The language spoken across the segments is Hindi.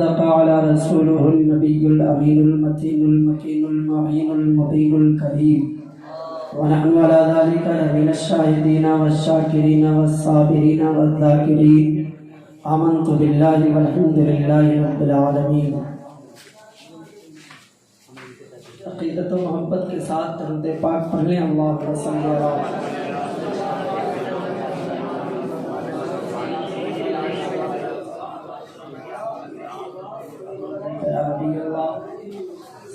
सदक़ अला रसूलुहुन नबियुल अमीनुल मतीनुल मकीनुल मुईनुल मुबीनुल करीम व नहनु अला ज़ालिका लमिनश शाहिदीन वश्शाकिरीन वस्साबिरीन वज़्ज़ाकिरीन आमन्तु बिल्लाहि वल्हम्दुलिल्लाहि रब्बिल आलमीन। अक़ीदत व मोहब्बत के साथ दरूद पाक पढ़ लें। अल्लाहुम्मा सल्लि अला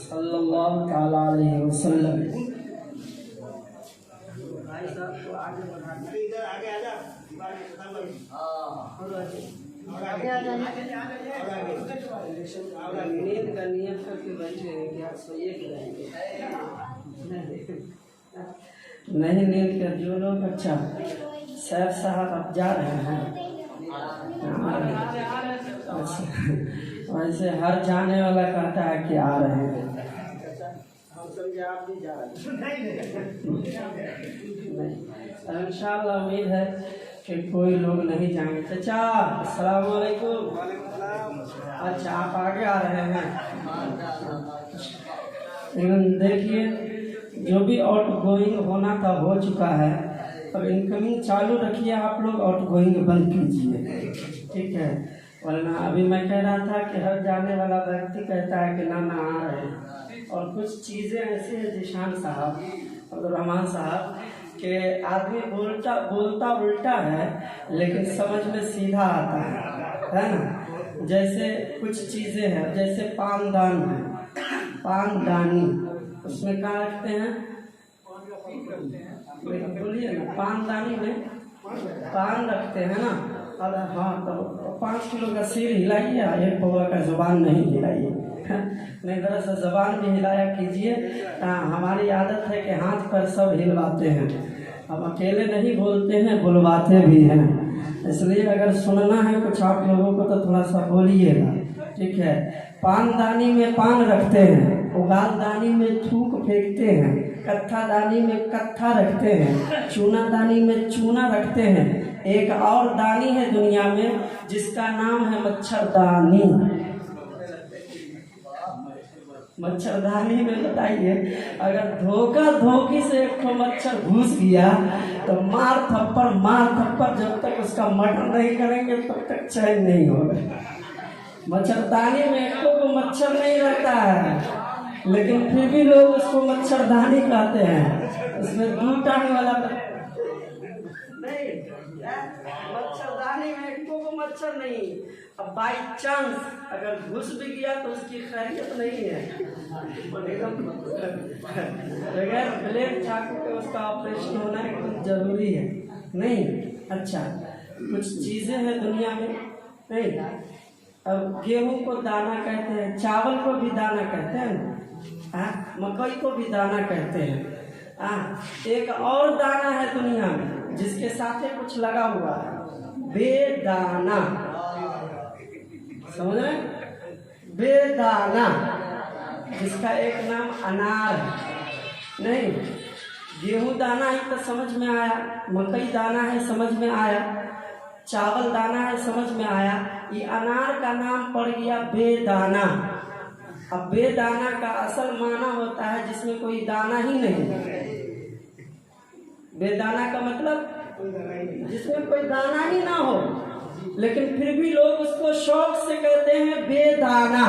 सल्लल्लाहु तआला अलैहि वसल्लम। नींद का नियत करके बैठे हैं कि आप सोइए कि नहीं नींद कर जो लोग। अच्छा सैफ साहब अब जा रहे हैं। वैसे हर जाने वाला कहता है कि आ रहे हैं। आप भी जा रहे हैं। इंशाअल्लाह उम्मीद है कि कोई लोग नहीं जाएंगे। चाचा अस्सलाम वालेकुम। अच्छा आप आगे आ रहे हैं। देखिए जो भी आउट गोइंग होना था हो चुका है। अब इनकमिंग चालू रखिए, आप लोग आउट गोइंग बंद कीजिए, ठीक है। वरना अभी मैं कह रहा था कि हर जाने वाला व्यक्ति कहता है कि ना आ रहे हैं। और कुछ चीज़ें ऐसी हैं जिशान साहब अब्दुर्रहमान साहब कि आदमी बोलता उल्टा है लेकिन समझ में सीधा आता है ना। जैसे कुछ चीज़ें हैं, जैसे पानदान है, पानदानी, उसमें क्या रखते हैं? बोलिए ना। पानदानी में पान रखते हैं ना। और हाँ तो 5 किलो का सिर हिलाइए, 1 पौवा का जुबान नहीं हिलाइए। नहीं दरअसल जबान भी हिलाया कीजिए। हमारी आदत है कि हाथ पर सब हिलवाते हैं, हम अकेले नहीं बोलते हैं, बुलवाते भी हैं। इसलिए अगर सुनना है कुछ आप लोगों को तो थोड़ा सा बोलिएगा, ठीक है। पानदानी में पान रखते हैं, उगालदानी में थूक फेंकते हैं, कत्थादानी में कत्था रखते हैं, चूनादानी में चूना रखते हैं। एक और दानी है दुनिया में जिसका नाम है मच्छरदानी। मच्छरदानी में बताइए अगर धोखा धोखी से एक तो मच्छर घुस गया तो मार थप्पड़ जब तक उसका मर्डर नहीं करेंगे तब तक चैन नहीं होगा। मच्छरदानी में एक को मच्छर नहीं रहता है लेकिन फिर भी लोग उसको मच्छरदानी कहते हैं। उसमें 2 टांग वाला नहीं, मच्छरदानी में एक को मच्छर नहीं। अब बाई चांस अगर घुस भी गया तो उसकी खैरियत नहीं है, एकदम बगैर ब्लेड चाकू के उसका ऑपरेशन होना एकदम जरूरी है। नहीं अच्छा कुछ चीज़ें हैं दुनिया में नहीं। अब गेहूं को दाना कहते हैं, चावल को भी दाना कहते हैं, मकई को भी दाना कहते हैं। एक और दाना है दुनिया में जिसके साथ कुछ लगा हुआ है, बेदाना। समझ रहे? बेदाना, जिसका एक नाम अनार है। नहीं गेहूं दाना है तो समझ में आया, मकई दाना है समझ में आया, चावल दाना है समझ में आया। ये अनार का नाम पड़ गया बेदाना। अब बेदाना का असल माना होता है जिसमें कोई दाना ही नहीं। बेदाना का मतलब जिसमें कोई दाना ही ना हो, लेकिन फिर भी लोग उसको शौक से कहते हैं बेदाना।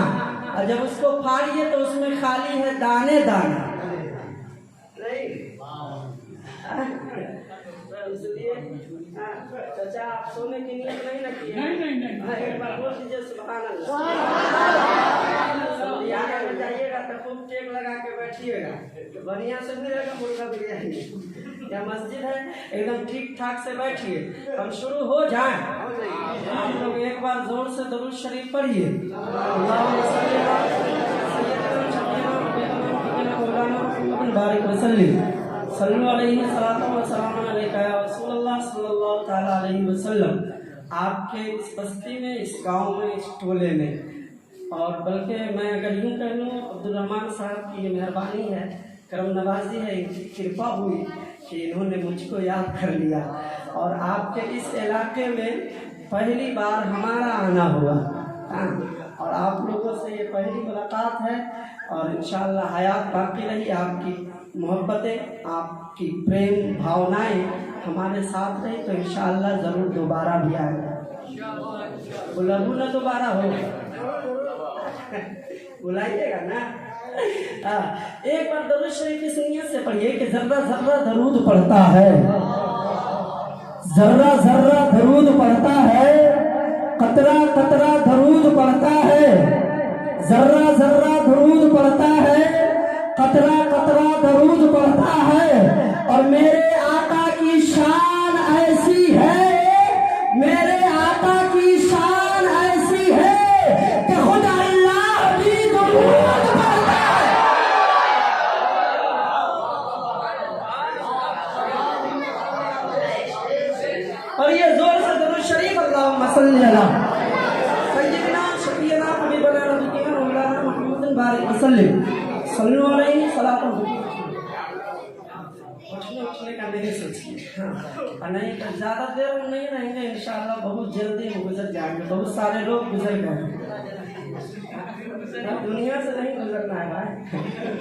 और जब उसको फाड़िए तो उसमें खाली है दाने दाना। इसलिए चाचा आप सोने की नीयत नहीं रखी है? नहीं। एक बार बोल दीजिए सुभान अल्लाह। जाइएगा तो खूब टेक लगा के बैठिएगा तो बढ़िया से मिलेगा मुर्गा बिरयानी। या मस्जिद है एकदम ठीक ठाक से बैठिए। हम शुरू हो जाएं, आप लोग एक बार जोर से दरूद शरीफ पढ़िए। आपके इस बस्ती में, इस गांव में, इस टोले में, और बल्कि मैं अगर यूँ कह लूँ अब्दुर्रहमान साहब की ये मेहरबानी है, करम नवाजी है, इनकी कृपा हुई कि इन्होंने मुझको याद कर लिया। और आपके इस इलाके में पहली बार हमारा आना हुआ। और आप लोगों से ये पहली मुलाकात है और इंशाअल्लाह हयात बाकी रही। आपकी मोहब्बतें, आपकी प्रेम भावनाएं हमारे साथ रही तो इंशाअल्लाह ज़रूर दोबारा भी आएगा। बुलाऊं ना दोबारा हो, बुलाइएगा ना। एक बार दरूद शरीफ की सुनियत से पढ़िए कि जर्रा जर्रा दरूद पढ़ता है, जर्रा जर्रा दरूद पढ़ता है, कतरा कतरा दरूद पढ़ता है, जर्रा जर्रा दरूद पढ़ता है, कतरा कतरा दरूद पढ़ता है। और मेरे आका की शान ऐसी है, मेरे आका की शान ऐसी है कि खुद अल्लाह भी दरूद पढ़ता है। और ये जोर से दरूद शरीफ अल्लाहुम्मा सल्ली अला सय्यिदना शफीना हबीबना नबीना मौलाना मुहम्मद बारिक वसल्लम सल्लल्लाहु अलैहि सलाम। उठने का नहीं सोचिए, हाँ नहीं तो ज़्यादा देर नहीं रहेंगे इंशाअल्लाह, बहुत जल्दी हम गुजर जाएंगे। बहुत सारे लोग गुजर गए, दुनिया से नहीं गुजरना है भाई,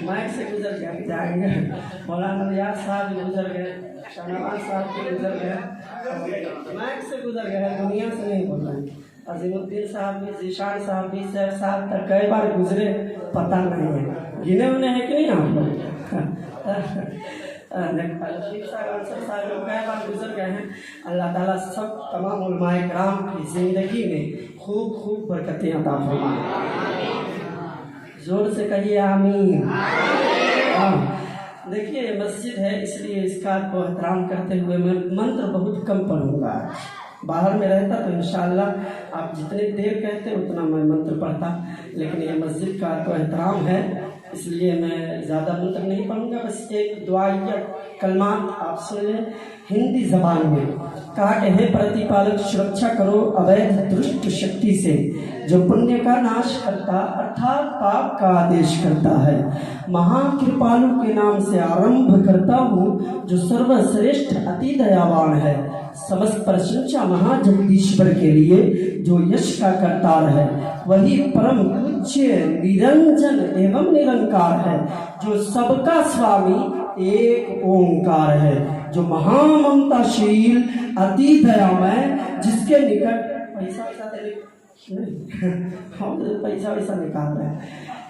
माइक से गुजर जाएंगे। मौलाना रियाज साहब गुजर गए, शाहनवाज साहब भी गुजर गए, माइक से गुजर गए, दुनिया से नहीं बोल रहे। अजीमुद्दीन साहब भी, जीशान साहब भी, सैफ साहब तक कई बार गुजरे, पता नहीं है, गिने उन्हें है कि नहीं आप लोग। साहब कई बार गुजर गए हैं। अल्लाह ताला सब तमाम उलमाए किराम की ज़िंदगी में खूब खूब बरकतें अता फरमाए। जोर से कहिए आमीन। देखिए मस्जिद है इसलिए इसका को एहतराम करते हुए मैं मंत्र बहुत कम पढ़ूंगा। बाहर में रहता तो इंशाअल्लाह आप जितने देर कहते उतना मैं मंत्र पढ़ता, लेकिन ये मस्जिद का तो एहतराम है इसलिए मैं ज़्यादा मंत्र नहीं पढ़ूंगा। बस एक दुआइया कलमात आप सुन लें हिंदी ज़बान में। कहा कि हे प्रतिपालक सुरक्षा करो अवैध दुष्ट शक्ति से जो पुण्य का नाश करता अर्थात पाप का आदेश करता है। महाकृपालु के नाम से आरंभ करता हूँ जो सर्वश्रेष्ठ अति दयावान है। समस्त प्रशंसा महाजगदीश्वर के लिए जो यश का करतार है। वही परम पूज्य निरंजन एवं निरंकार है जो सबका स्वामी एक ओंकार है। जो महाममताशील अति दयामय जिसके निकट पैसा वैसा निकाल रहे हैं।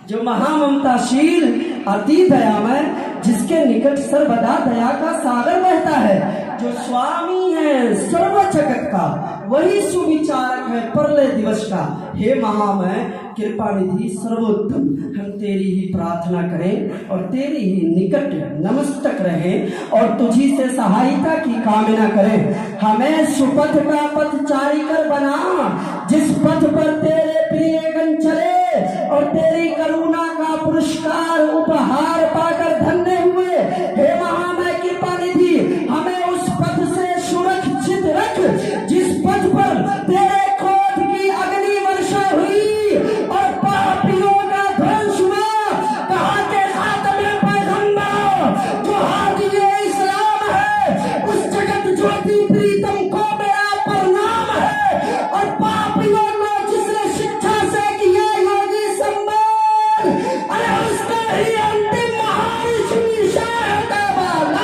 जो महाममताशील अति दयामय जिसके निकट सर्वदा दया का सागर बहता है। जो स्वामी है सर्व जगत का वही सुविचारक है परले दिवस का। हे महामय कृपा निधि सर्वोत्तम हम तेरी ही प्रार्थना करें और तेरी ही निकट नमस्तक रहें और तुझी से सहायता की कामना करें। हमें सुपथ का पथचारी कर बना जिस पथ पर तेरे प्रियगण चले और तेरी करुणा का पुरस्कार उपहार पाकर धन्य हुए। हे महामय कृपा निधि हमें उस पथ से सुरक्षित रख जिस पथ पर तेरे क्रोध की अग्नि वर्षा हुई और पापियों का ध्वंस हुआ। कहा के खात्मे पैगंबर जो हादिए इस्लाम है उस जगत ज्योति प्रीतम को मेरा प्रणाम है। और पापियों को जिसने शिक्षा से किया योगी सम्मान अरे उसका ही अंतिम महर्षि शाहदाबाद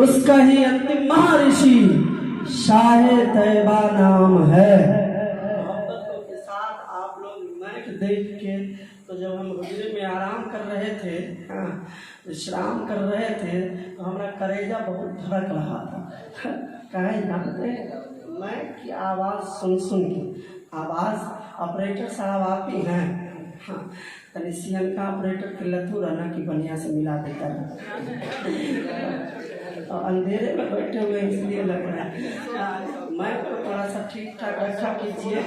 उसका ही अंतिम महर्षि शाह तैयबा नाम है। मोहब्बतों के साथ आप लोग मैच देख के तो जब हम हुजरे में आराम कर रहे थे, विश्राम कर रहे थे तो हमारा कलेजा बहुत धड़क रहा था। कहे जानते मैं की आवाज़ सुन के आवाज़ ऑपरेटर साहब आप ही हैं। हाँ तनी सीएम का ऑपरेटर के लथू रहना की बढ़िया से मिला देता है और अंधेरे में बैठे हुए इसलिए लग रहा है। मैं तो थोड़ा सा ठीक ठाक रखा कीजिए।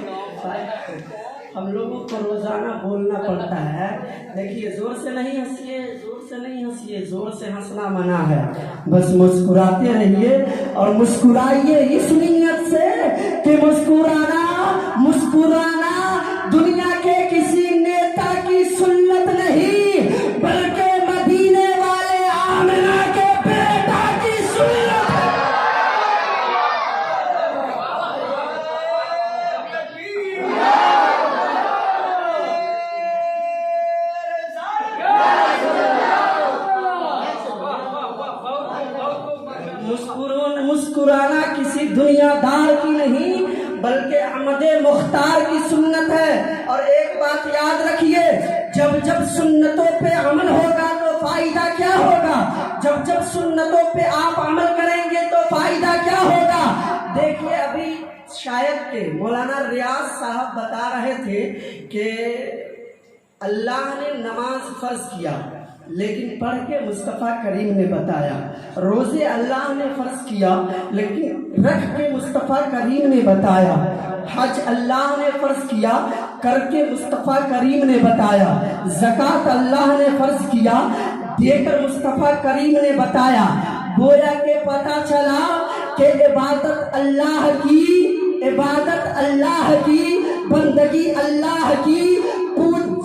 हम लोगों को रोजाना बोलना पड़ता है। देखिए जोर से नहीं हंसिए, जोर से नहीं हंसिए, जोर से हंसना मना है। बस मुस्कुराते रहिए और मुस्कुराइए इस नीयत से कि मुस्कुराना दुनिया के किसी नेता की सुन्नत नहीं बल्कि मदीने वाले आमिना के बेटा की सुन्नत है। मुस्कुराना किसी दुनियादार की नहीं बल्कि अहमद मुख्तार की सुन्नत है। और एक बात याद रखिए, जब जब सुन्नतों पे अमल होगा तो फायदा क्या होगा, जब जब सुन्नतों पे आप अमल करेंगे तो फायदा क्या होगा। देखिए अभी शायद के मौलाना रियाज साहब बता रहे थे कि अल्लाह ने नमाज फर्ज किया लेकिन पढ़ के मुस्तफ़ा करीम ने बताया, रोजे अल्लाह ने फर्ज किया लेकिन रख के मुस्तफ़ा करीम ने बताया, हज अल्लाह ने फर्ज किया करके मुस्तफ़ा करीम ने बताया, ज़कात अल्लाह ने फर्ज किया देकर मुस्तफ़ा करीम ने बताया। गोया के पता चला कि इबादत अल्लाह की, बंदगी अल्लाह की,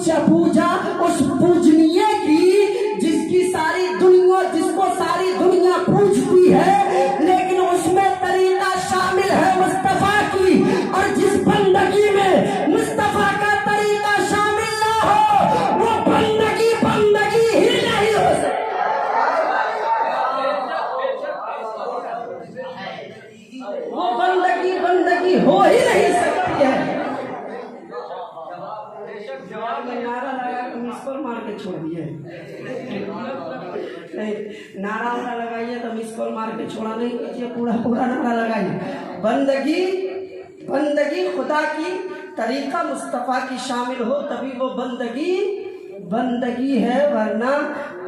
पूजा उस पूजनीय की जिसको सारी दुनिया पूजती है, लेकिन उसमें तरीका शामिल है मुस्तफा की। और जिस बंदगी में मुस्तफा का तरीका शामिल ना हो वो बंदगी ही नहीं हो सकती। वो बंदगी हो ही नहीं सकती है। जवाब में नारा लगा तो मिस कॉल मार के छोड़ दिए, नारा लगाइए तो मिस कॉल मार के छोड़ा नहीं कीजिए, पूरा नारा लगाइए। बंदगी खुदा की, तरीका मुस्तफ़ा की शामिल हो तभी वो बंदगी है, वरना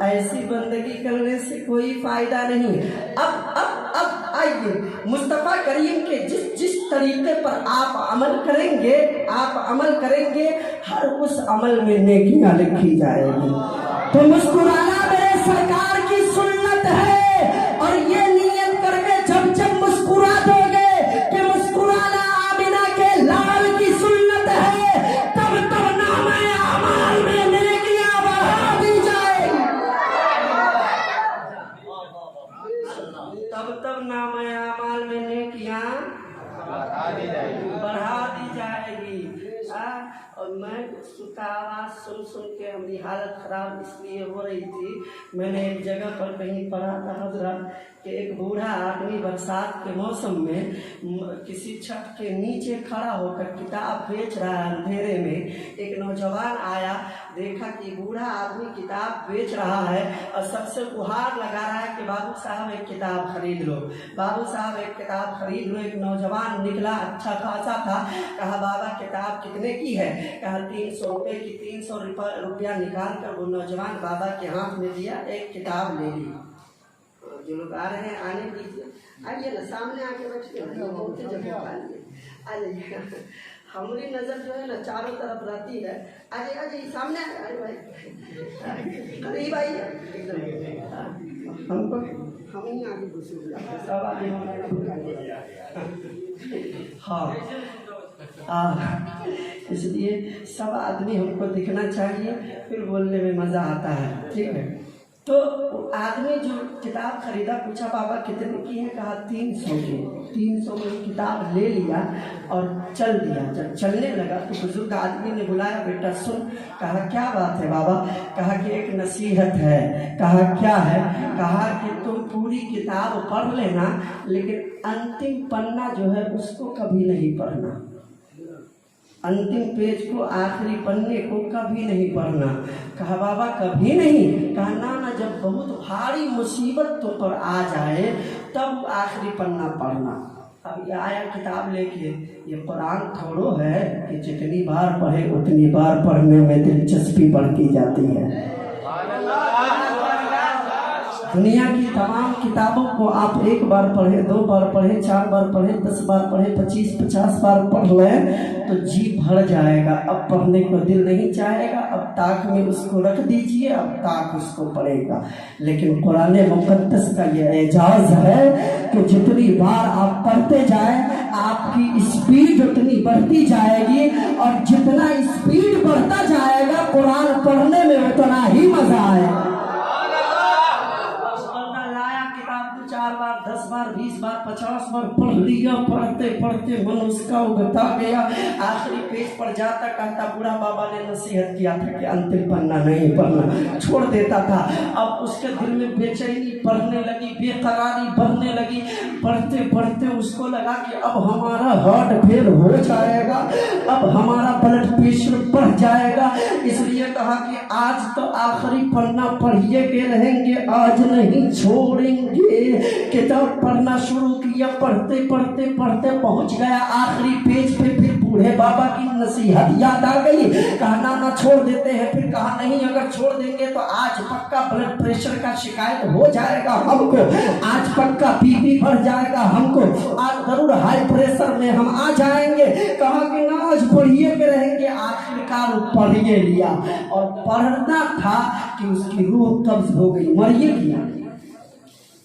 ऐसी बंदगी करने से कोई फायदा नहीं। अब आइए मुस्तफ़ा करीम के जिस तरीके पर आप अमल करेंगे हर उस अमल में नेकियां लिखी जाएगी। तो मुस्कुराना मेरे सरकार की सुन्नत है। और ये नियत करके जब मुस्कुरा दोगे कि मुस्कुराना आमिना के लाल की सुन्नत है, तब नामे अमाल में नेकियां बढ़ा दी जाएगी। तब नामे अमाल में नेकियां बढ़ा दी जाएगी। और मैं उसका आवाज़ सुन के हमारी हालत ख़राब इसलिए हो रही थी, मैंने एक जगह पर कहीं पढ़ा था हज़रत कि एक बूढ़ा आदमी बरसात के मौसम में किसी छत के नीचे खड़ा होकर किताब बेच रहा है। अंधेरे में एक नौजवान आया, देखा कि बूढ़ा आदमी किताब बेच रहा है और सबसे गुहार लगा रहा है कि बाबू साहब एक किताब खरीद लो, बाबू साहब एक किताब खरीद लो। एक नौजवान निकला, अच्छा खासा था, कहा बाबा किताब कितने की है, कहा 300 रुपये की। 300 रुपया निकाल कर वो नौजवान बाबा के हाथ में दिया, एक किताब ले ली। जो लोग आ रहे हैं आने दीजिए, आइए ना सामने आके बैठिए, आ जाइए। हमारी नज़र जो है ना चारों तरफ रहती है। आ जाइए सामने आए भाई, करीब आइए हमको, हम ही आगे घुसे सब आगे। हाँ, इसलिए सब आदमी हमको दिखना चाहिए, फिर बोलने में मज़ा आता है। ठीक है, तो आदमी जो किताब खरीदा पूछा बाबा कितने की है, कहा 300 की। 300 में किताब ले लिया और चल दिया। जब चलने लगा तो बुजुर्ग आदमी ने बुलाया, बेटा सुन। कहा क्या बात है बाबा, कहा कि एक नसीहत है। कहा क्या है, कहा कि तुम पूरी किताब पढ़ लेना लेकिन अंतिम पन्ना जो है उसको कभी नहीं पढ़ना, अंतिम पेज को, आखिरी पन्ने को कभी नहीं पढ़ना। कहा बाबा कभी नहीं, कहा ना, जब बहुत भारी मुसीबत तो पर आ जाए तब आखिरी पन्ना पढ़ना। अब ये आया किताब लेके, ये कुरान थोड़ो है कि जितनी बार पढ़े उतनी बार पढ़ने में दिलचस्पी बढ़ती जाती है। दुनिया की तमाम किताबों को आप एक बार पढ़े, 2 बार पढ़े, 4 बार पढ़े, 10 बार पढ़े, 25-50 बार पढ़ लें तो जी भर जाएगा। अब पढ़ने को दिल नहीं चाहेगा, अब ताक में उसको रख दीजिए, अब ताक उसको पढ़ेगा। लेकिन कुरान मुक़द्दस का ये एजाज़ है कि जितनी बार आप पढ़ते जाएं आपकी स्पीड उतनी बढ़ती जाएगी, और जितना स्पीड बढ़ता जाएगा कुरान पढ़ने में उतना ही मज़ा आएगा। 4 बार 10 बार 20 बार 50 बार पढ़ लिया। पढ़ते पढ़ते मन उसका उगता गया। आखिरी पेज पर जाता कहता बूढ़ा बाबा ने नसीहत किया था कि अंतिम पन्ना नहीं पढ़ना, छोड़ देता था। अब उसके दिल में बेचैनी बढ़ने लगी, बेकरारी बढ़ने लगी। पढ़ते पढ़ते उसको लगा कि अब हमारा हार्ट फेल हो जाएगा, अब हमारा ब्लड प्रेशर बढ़ जाएगा। इसलिए कहा कि आज तो आखिरी पन्ना पढ़िए के रहेंगे, आज नहीं छोड़ेंगे। किताब पढ़ना शुरू किया। पढ़ते पढ़ते पढ़ते पहुंच गया आखिरी पेज पे। फिर बूढ़े बाबा की नसीहत याद आ गई। कहा ना छोड़ देते हैं। फिर कहा नहीं, अगर छोड़ देंगे तो आज पक्का ब्लड प्रेशर का शिकायत हो जाएगा हमको, आज पक्का बीपी बढ़ जाएगा हमको, आज जरूर हाई प्रेशर में हम आ जाएंगे। कहा कि ना आज पढ़िए के रहेंगे। आखिरकार पढ़िए लिया और पढ़ना था कि उसकी रूह कब्ज हो गई, मरिए गया,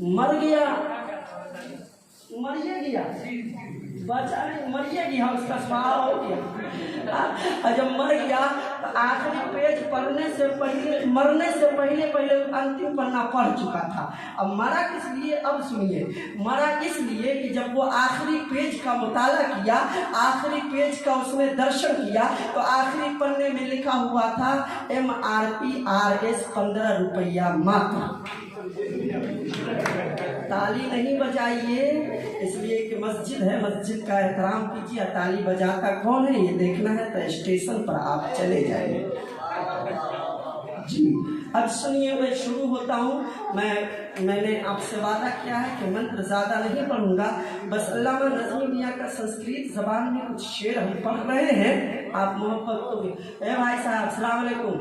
मर गया, मरिए गया, बचा नहीं, मरिए गया, उसका स्वाहा हो गया। और जब मर गया तो आखिरी पेज पढ़ने से पहले, मरने से पहले अंतिम पन्ना पढ़ चुका था। अब मरा किस लिए? अब सुनिए, मरा इसलिए कि जब वो आखिरी पेज का मुताला किया, आखिरी पेज का उसने दर्शन किया, तो आखिरी पन्ने में लिखा हुआ था MRPRS 15 रुपया मात्र। ताली नहीं बजाइए, इसलिए कि मस्जिद है, मस्जिद का एहतराम कीजिए। ताली बजाता कौन है ये देखना है तो स्टेशन पर आप चले जाइए जी। अब सुनिए, मैं शुरू होता हूँ। मैंने आपसे वादा किया है कि मंत्र ज़्यादा नहीं पढ़ूंगा, बस अल्लामा नज़मी मियाँ का संस्कृत ज़बान में कुछ शेर हम पढ़ रहे हैं। आप मोहब्बत तो ए भाई साहब अस्सलाम वालेकुम।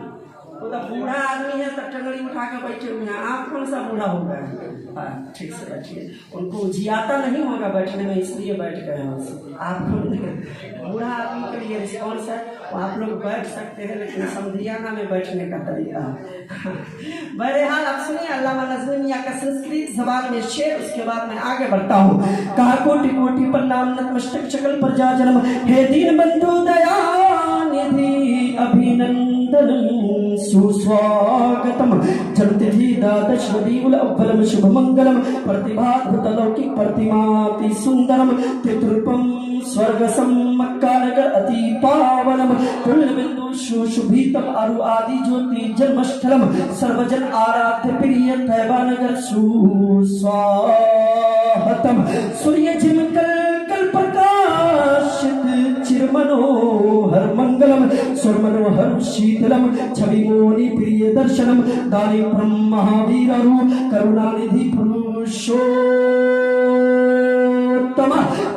वो तो बूढ़ा आदमी है, तो टंगड़ी उठा के बैठे हुए हैं। आप कौन सा बूढ़ा हो गए? हाँ, ठीक से बैठिए। उनको जियाता नहीं होगा बैठने में, इसलिए बैठ गए हैं। आप बूढ़ा आदमी के लिए रिस्पॉन्स है, आप लोग बैठ सकते हैं, लेकिन समधियाना में बैठने का तरीका है। बहरहाल आप सुनिए अल्लामा नज़मी मियाँ का संस्कृत ज़बान में शेर, उसके बाद मैं आगे बढ़ता हूँ। कहा कोटि कोटि पर नाम नतमस्तक शकल पर जा जन्म, हे दीन बंधु दयानिधि अभिनंदन सुस्वागतम। जन्मतिथि द्वादश रबीउल अव्वल शुभ मंगलम, प्रतिभाद्भुत लौकिक प्रतिमाति सुंदरम, तितृपम स्वर्ग सम्मक्कानगर अति पावनम, पुण्य बिंदु सुशुभितम अरु आदि ज्योति जन्मस्थलम, सर्वजन आराध्य प्रिय तैबा नगर सुस्वागतम। सूर्य झिमकल कल प्रकाशित चिरमनोहर मंगलम, सुरमनोहर शीतलम, छवि मोनि प्रिय दर्शनम, दानी ब्रह्म महावीर करुणानिधि पुरुषोत्तम,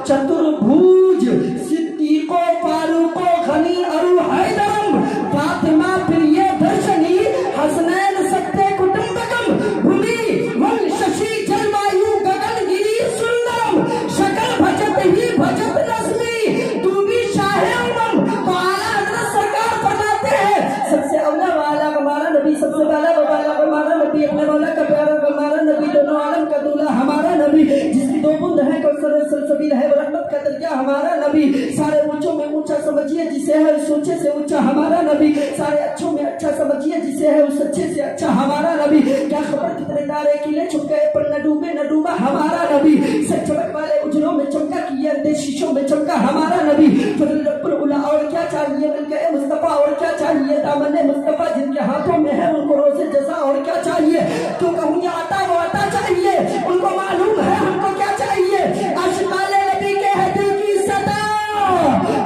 चतुर्भुज सिद्धि को पारु को खनी अरु हैदरम, फातिमा प्रिय दर्शनी हसनैन सत्य कुटुंबकम, भूमि वन शशि जलवायु गगन गिरी सुंदरम, शकल भजत ही भजत रश्मि तू भी शाहे उमम। तो आला हजरत सरकार फरमाते हैं सबसे अव्वल वाला हमारा नबी, सबसे वाला हमारा नबी, अपने वाला का प्यारा हमारा नबी, दोनों आलम का दूल्हा हमारा नबी, जिसकी दो बूंद है कौसर सलसबील है रहमत का दरिया हमारा नबी, सारे ऊंचों में ऊंचा समझिए जिसे है उस ऊंचे से ऊंचा हमारा नबी, सारे अच्छों में अच्छा समझिए जिसे है उस अच्छे से अच्छा हमारा नबी। क्या खबर कितने तारे किले छुप गए पर न डूबे न डूबा हमारा नबी, सच चमक वाले उजलों में चमका किए अंधे शीशों में चमका हमारा नबी। फजल रब्बुल उला और क्या चाहिए, मिलके मुस्तफा और क्या चाहिए, दामन मुस्तफा जिनके हाथों में है उनको रोज़े जज़ा और क्या चाहिए। क्यों कहूँ ये आता वो आता चाहिए, उनको मालूम है हमको क्या चाहिए। आशिकाने नबी के है दिल की सदा,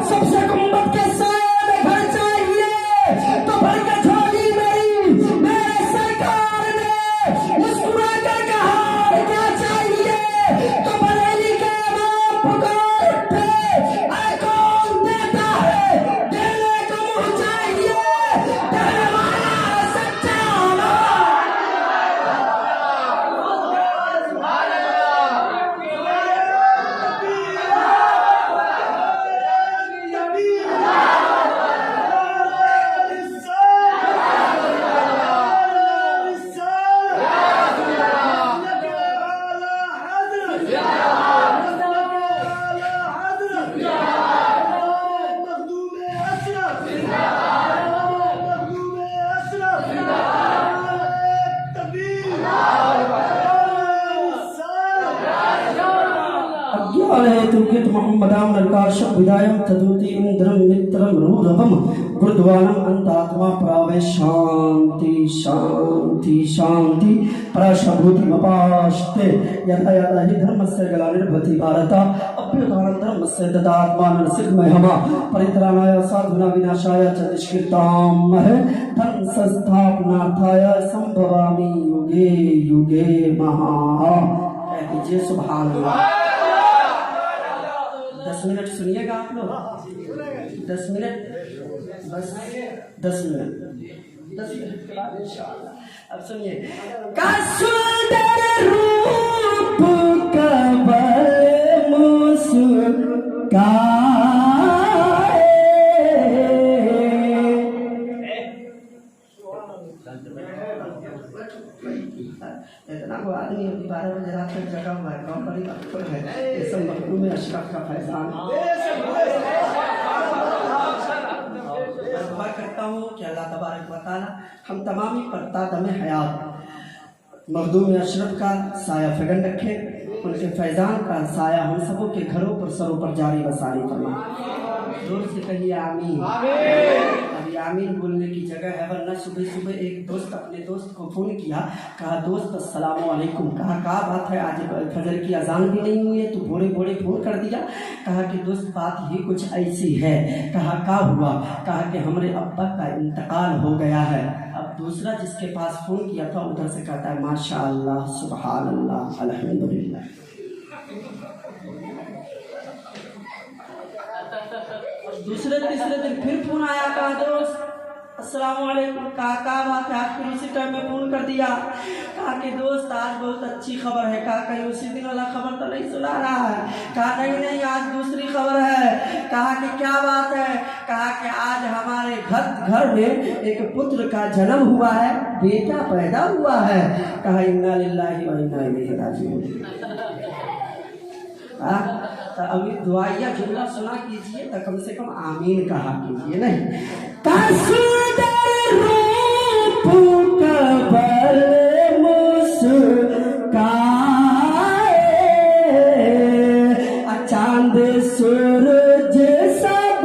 सबसे गुंबद के साथ घर चाहिए, तो भर के झोली मेरी मेरे सरकार ने मुस्कुरा कर कहा क्या चाहिए, तो बरेली के इमाम पुकार उठे ऐ कौन देता है, देने को मुँह चाहिए, देने वाला सच्चा अलैतुकित मोहम्मदाम नरकाशम विदायम तदूति इंद्रम मित्रम रूरवम गुरुद्वारम अंतात्मा प्रावे शांति शांति शांति पराशभूति मपास्ते यदा यदा हि धर्मस्य ग्लानिर्भवति भारत अभ्युत्थानन्तरं तस्य तदात्मानं सिद्धमयः परित्राणाय साधुना विनाशाय च दुष्कृतां धर्म संस्थापनार्थाय संभवामि युगे युगे महा। कह दीजिए सुभान अल्लाह। 10 मिनट सुनिएगा आप लोग, 10 मिनट, बस 10 मिनट, 10 मिनट के बाद इंशाअल्लाह। अब सुनिए, का सुंदर रूप कबल मुस्काए, इतना को आदमी अभी 12 बजे रात तक जगा हुआ है, कौन बड़ी बात है, ये सब मखलूक में अशरफ का फैजान। दुआ करता हूँ कि अल्लाह तबारक व तआला हम तमामी पर तादम हयात मखदूम अशरफ का साया फगन रखे, उनके फैजान का साया हम सबों के घरों पर सरों पर जारी व सारी फरमाए। जोर से कहिए आमीन। अभी आमीन बोलने की जगह है, वरना सुबह सुबह एक दोस्त अपने दोस्त को फ़ोन किया, कहा दोस्त अस्सलाम वालेकुम। कहा क्या बात है, आज फजर की अजान भी नहीं हुई है, तो भोरे भोरे फ़ोन कर दिया। कहा कि दोस्त बात ही कुछ ऐसी है। कहा क्या हुआ? कहा कि हमारे अब्बा का इंतकाल हो गया है। अब दूसरा जिसके पास फ़ोन किया था उधर से कहता है माशा अल्लाह सुबहान अल्लाह अल्हम्दुलिल्लाह। दूसरे तीसरे दिन फिर फोन आया, कहा दोस्त अस्सलाम वालेकुम। कहा बात है, आज फिर उसी टाइम में फोन कर दिया। कहा कि दोस्त आज बहुत अच्छी खबर है। कहा कहीं उसी दिन वाला खबर तो नहीं सुना रहा है? कहा नहीं नहीं, आज दूसरी खबर है। कहा कि क्या बात है? कहा कि आज हमारे घर में एक पुत्र का जन्म हुआ है, बेटा पैदा हुआ है। कहा इन्ना लिल्लाहि व इन्ना इलैहि राजिऊन। तो अभी दुआया जुमला सुना कीजिए, तो कम से कम आमीन कहा कीजिए। नहीं रूप कबल मुस्काए, चांद सूरज सब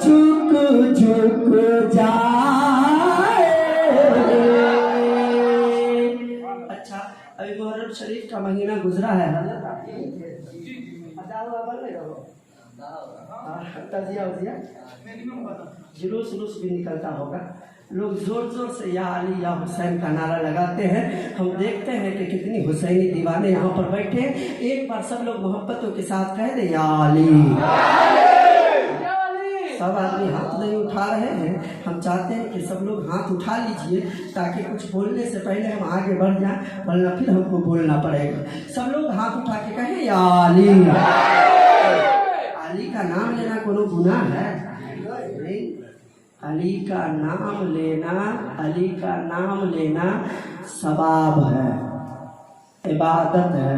झुक झुक जाए। अच्छा, अभी मुहर्रम शरीफ का महीना गुजरा है, जुलूस भी निकलता होगा, लोग जोर जोर से या अली या हुसैन का नारा लगाते हैं। हम देखते हैं कि कितनी हुसैनी दीवाने यहाँ पर बैठे हैं। एक बार सब लोग मोहब्बतों के साथ कह दे या अली। सब आदमी हाथ नहीं उठा रहे हैं, हम चाहते हैं कि सब लोग हाथ उठा लीजिए, ताकि कुछ बोलने से पहले हम आगे बढ़ जाएं, वरना फिर हमको बोलना पड़ेगा। सब लोग हाथ उठा के कहें या अली। अली का नाम लेना कोनो गुनाह है? नहीं, अली का नाम लेना, अली का नाम लेना सवाब है, इबादत है।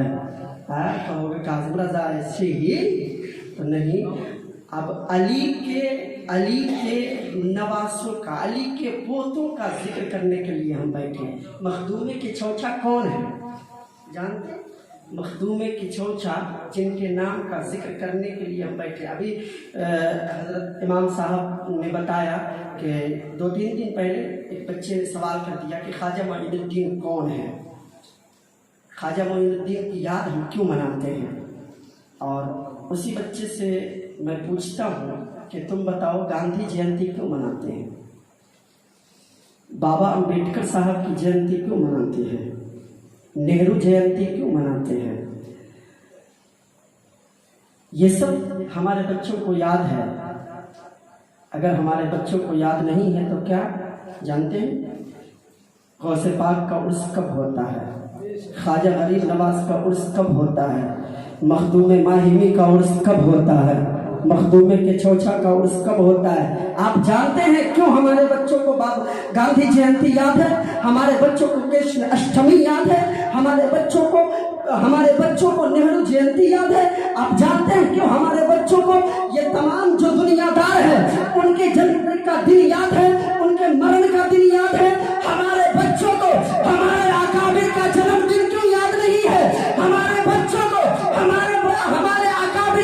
कहोगे काज़िम रज़ा ऐसे ही तो नहीं। अब अली के नवासों का, अली के पोतों का जिक्र करने के लिए हम बैठे। मखदूमे की चौचा कौन है जानते? मखदूमे की चौचा जिनके नाम का जिक्र करने के लिए हम बैठे। अभी हज़रत इमाम साहब ने बताया कि 2-3 दिन पहले एक बच्चे ने सवाल कर दिया कि ख्वाजा मोइनुद्दीन कौन है, ख्वाजा मोइनुद्दीन की याद हम क्यों मनाते हैं। और उसी बच्चे से मैं पूछता हूँ कि तुम बताओ गांधी जयंती क्यों मनाते हैं, बाबा अम्बेडकर साहब की जयंती क्यों मनाते हैं, नेहरू जयंती क्यों मनाते हैं। ये सब हमारे बच्चों को याद है। अगर हमारे बच्चों को याद नहीं है तो क्या जानते हैं गौसे पाक का उर्स कब होता है, ख्वाजा गरीब नवाज का उर्स कब होता है, मखदूम माहिमी का उर्स कब होता है, मखदूमे के चौचा का उर्स कब होता है। आप जानते हैं क्यों हमारे बच्चों को गांधी जयंती याद है, हमारे बच्चों को कृष्ण अष्टमी याद है, हमारे बच्चों को नेहरू जयंती याद है। आप जानते हैं क्यों हमारे बच्चों को ये तमाम जो दुनियादार है उनके जन्म का दिन याद है, उनके मरण का दिन याद है। हमारे बच्चों को हमारे अकाबिर का जन्मदिन क्यों याद नहीं है, हमारे बच्चों को हमारे अकाबिर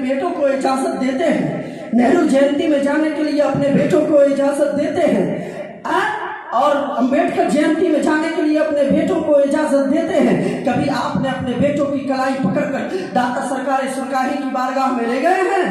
बेटों को इजाजत देते हैं, नेहरू जयंती में जाने के लिए अपने बेटों को इजाजत देते हैं और अम्बेडकर जयंती में जाने के लिए अपने बेटों को इजाजत देते हैं। कभी आपने अपने बेटों की कलाई पकड़कर दाता सरकार सुरकाही की बारगाह में ले गए हैं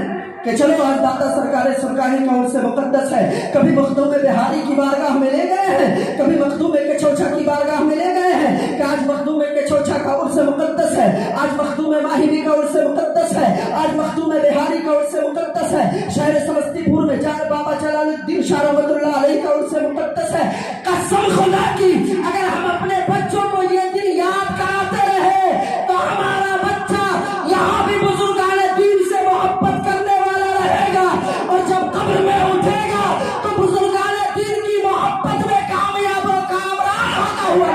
कि चलो आज दाता सरकार सुरकाही का उर्स मुकद्दस है? कभी मखदूम बिहारी की बारगाह में ले गए हैं? कभी मखदूम के चौछा की बारगाह में ले गए हैं कि आज मखदूम के चौछा का उर्स मुकद्दस है, आज मखदूम माहिरी का उर्स मुकद्दस है, आज मखदूम बिहारी का उर्स मुकद्दस है, शहर समस्तीपुर में जाकर बाबा जलालुद्दीन शाह रहमतुल्लाह अलैह का उर्स मुकद्दस है। कसम खुदा की अगर हम अपने बच्चों को ये दिन याद कराते रहे तो हमारा बच्चा यहाँ भी बुजुर्गाने दीन से मोहब्बत करने वाला रहेगा और जब कब्र में उठेगा तो बुजुर्गाने दीन की मोहब्बत में कामयाब और कामरान होता हुआ।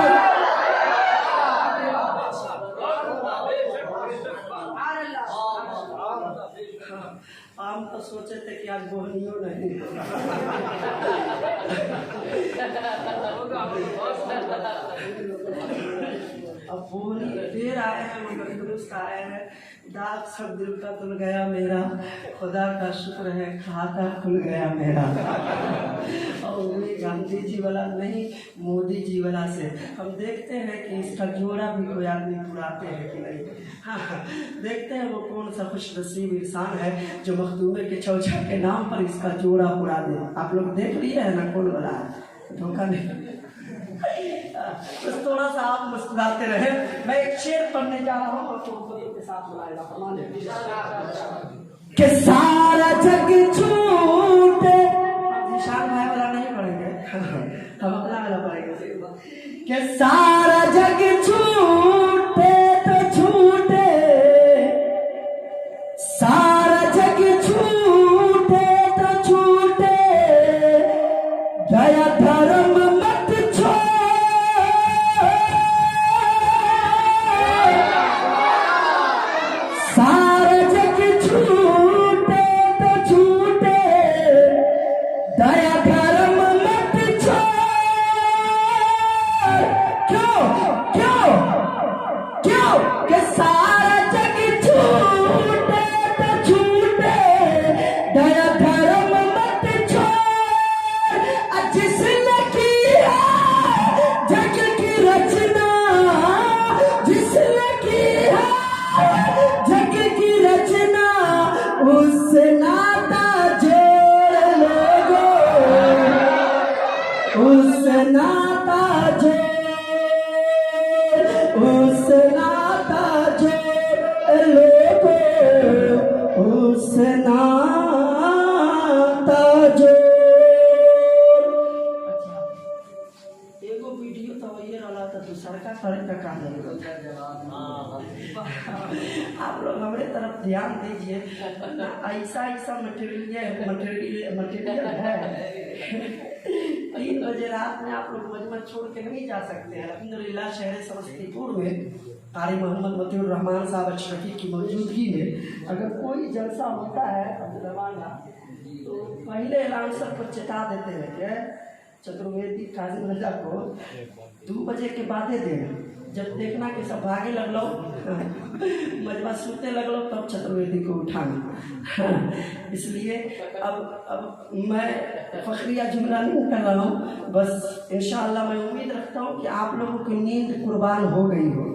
हम तो सोचे थे कि आज बोहनियों नहीं अब बोहनी देर आए हैं मगर दुरुस्त आए हैं। दाग सब दिल का धुल गया मेरा, खुदा का शुक्र है खाता खुल गया मेरा। और वही गांधी जी वाला नहीं, मोदी जी वाला से हम देखते हैं कि इसका जोड़ा भी कोई आदमी पुराते हैं कि नहीं। हाँ, देखते हैं वो कौन सा खुश नसीब इंसान है जो मखदूमे के चौछा के नाम पर इसका जोड़ा पुरा दे। आप लोग देख लिए है ना कौन वाला है, धोखा नहीं। बस थोड़ा सा आप मुस्कुराते रहे। मैं एक शेर पढ़ने जा रहा हूँ और के साथ बुलाएगा कि सारा जग छूटे। निशान भाई वाला नहीं पढ़ेंगे, हम अपना वाला पढ़ेंगे कि सारा जग छूटे तो छूटे, सारा जग छूटे तो छूटे, दया धर्म मत छोड़, सारा जग छूटे तो छूटे, दया धर्म मत छोड़। क्यों क्यों क्यों कि सारा जग छूटे तो छूटे, दया धर्म मत छोड़। जिसने की है जग की रचना, जिसने की है जग की रचना, उससे नाता जोड़ लोगो, उससे नाता जोड़, उससे नाता जोड़ लोगो, उससे नाता जोड़। एगो वीडियो तो ये रहा था दूसरा का फर्क का काम नहीं होता। आप लोग हमारे तरफ ध्यान दीजिए, ऐसा ऐसा मटेरियल है। 3 बजे रात में आप लोग मजमा छोड़ के नहीं जा सकते हैं। अल्हम्दुलिल्लाह शहर समस्तीपुर में कारी मोहम्मद मतीउर रहमान साहब अशरफी की मौजूदगी में अगर कोई जलसा होता है तो पहले अनाउंसर को चेता देते हैं कि चतुर्वेदी काजी मिर्जा को 2 बजे के बाद देना। जब देखना कि सब भागे लगलो, मजमा सूते लगलो, तब चतुर्वेदी को उठाना। इसलिए अब मैं फखरिया जुमला नहीं कर रहा हूँ, बस इंशाअल्लाह मैं उम्मीद रखता हूँ कि आप लोगों की नींद कुर्बान हो गई हो।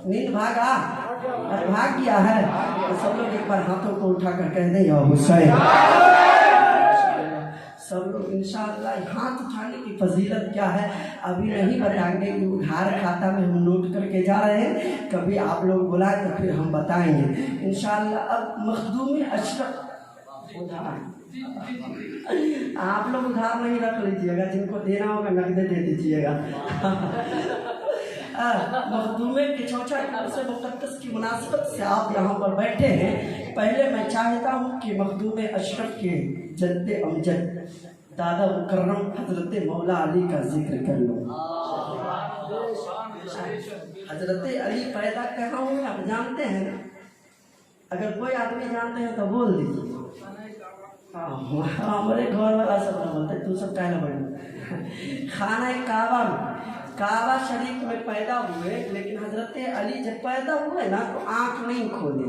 नींद भागा और भाग गया है तो सब लोग एक बार हाथों को उठाकर कह दें या हुसैन। सब लोग इंशाअल्लाह हाथ उठाने की फजीलत क्या है अभी नहीं बताएंगे, उधार खाता में हम नोट करके जा रहे हैं। कभी आप लोग बुलाए तो फिर हम बताएंगे इंशाअल्लाह। अब मखदूम अशरफ उधार आप लोग उधार नहीं रख लीजिएगा, जिनको देना होगा नकदे दे दीजिएगा। मखदूमे के चौछा से मुकद्दस की मुनासिबत से आप यहाँ पर बैठे हैं। पहले मैं चाहता हूँ कि मखदूम अशरफ के जद्दे अमजद दादा मुकर्रम हजरत मौला अली का जिक्र कर लो। हजरत अली पैदा कहाँ हुए आप जानते हैं ना? अगर कोई आदमी जानते हैं तो बोल दीजिए। हमारे घर वाला सब बोलते तू सब कहना बड़े खाना काबा में काबा शरीफ में पैदा हुए, लेकिन हजरत अली जब पैदा हुए ना तो आँख नहीं खोले।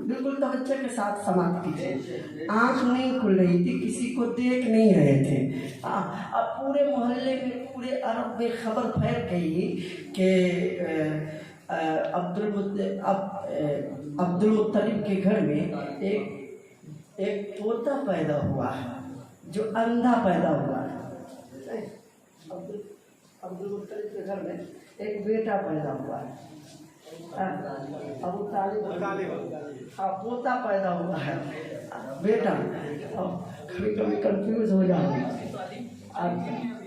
बिल्कुल तवज्जो के साथ समाप्त कीजिए। आँख नहीं खुल रही थी, किसी को देख नहीं रहे थे। अब पूरे मोहल्ले में, पूरे अरब में खबर फैल गई कि अब्दुल मुत्तलिब के घर में एक पोता पैदा हुआ है जो अंधा पैदा हुआ है। अब्दुल मुत्तलिब के घर में एक बेटा पैदा हुआ है, अबू तालिब। हाँ, पोता पैदा हुआ है, बेटा। कभी कभी कंफ्यूज हो जाओगे।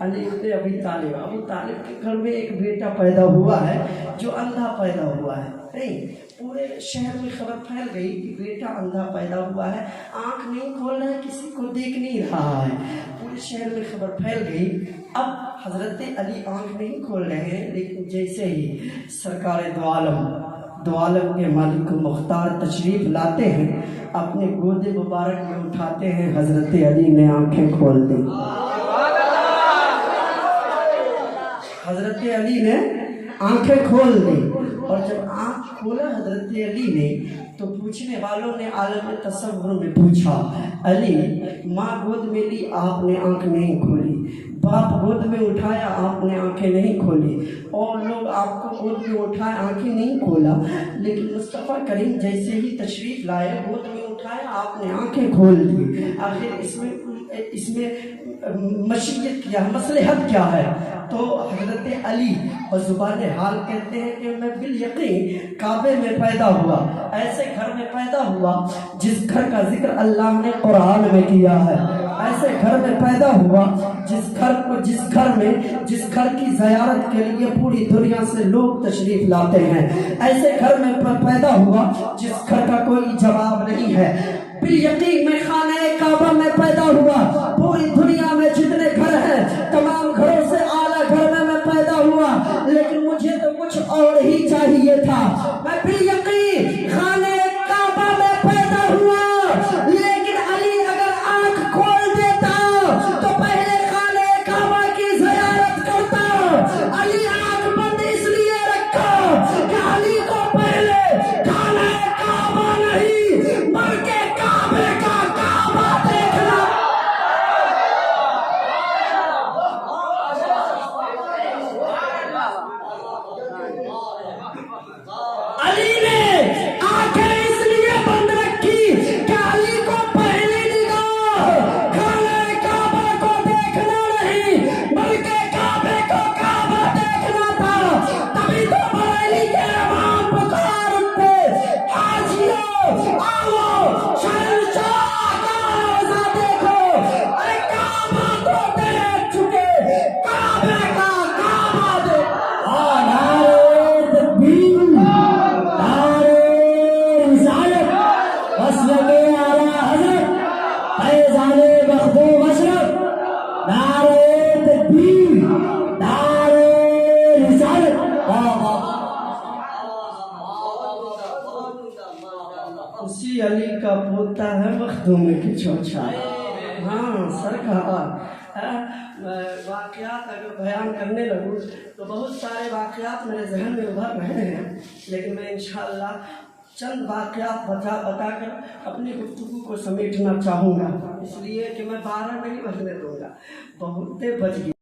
अली इब्न अबी तालिब, अबू तालिब के घर में एक बेटा पैदा हुआ है जो अंधा पैदा हुआ है। नहीं, पूरे शहर में खबर फैल गई कि बेटा अंधा पैदा हुआ है, आंख नहीं खोल रहा है, किसी को देख नहीं रहा है। पूरे शहर में खबर फैल गई। अब हजरत अली आंख नहीं खोल रहे हैं, लेकिन जैसे ही सरकार दो आलम के मालिक मुख्तार तशरीफ लाते हैं, अपने गोदे मुबारक में उठाते हैं, हजरत अली ने आंखें खोल दी। हजरत अली ने आंखें खोल दी। और जब आंख खोला हजरत अली ने, तो पूछने वालों ने आलम तसव्वुर में पूछा, अली, माँ गोद में ली, आपने आंख नहीं खोली, बाप गोद में उठाया, आपने आंखें नहीं खोली, और लोग आपको गोद में उठाए, आंखें नहीं खोला, लेकिन मुस्तफ़ा करीम जैसे ही तशरीफ लाए, गोद में उठाया, आपने आंखें खोल दी। आखिर इसमें मशीयत क्या है, मसलहत क्या है? तो हजरत अली और ज़ुबान हाल कहते हैं कि मैं बिल यकीन काबे में पैदा हुआ, ऐसे घर में पैदा हुआ जिस घर का जिक्र अल्लाह ने कुरान में किया है। ऐसे घर में पैदा हुआ जिस घर की ज़ियारत के लिए पूरी दुनिया से लोग तशरीफ लाते हैं। ऐसे घर में पैदा हुआ जिस घर का कोई जवाब नहीं है। बिल यकीन मैं खाने काबा में पैदा हुआ, पूरी दुनिया में जितने घर हैं तमाम घरों से आला घर में मैं पैदा हुआ, लेकिन मुझे तो कुछ और ही चाहिए था। मैं बिल यकीन खाने काबा में पैदा हुआ, लेकिन अली अगर आंख खोल देता तो पहले खाने काबा की ज़ियारत करता। अली आंख बंद इसलिए रखा कि अली को पहले खाने काबा नहीं बल्कि काबे का काबा देखना। अली ने आंखें इसलिए बंद रखी कि अली को पहली निगाह खाने काबा को देखना नहीं बल्कि काबे को काबा देखना था। तभी तो बरेली के इमाम पुकार उठते, हाजियों आओ शहंशाह का रोज़ा देखो। अरे काबा तो देख चुके, काबे का काबा देखो। उसी अली का पोता है मखदूम की चौछा। हाँ सरकार, वाक़यात अगर बयान करने लगूँ तो बहुत सारे वाक़यात मेरे जहन में उभर रहे हैं, लेकिन मैं इंशाअल्लाह चंद वाक़यात बताकर अपनी गुफ्तगू को समेटना चाहूँगा, इसलिए कि मैं 12 नहीं बजने दूँगा, बहुत बज गई।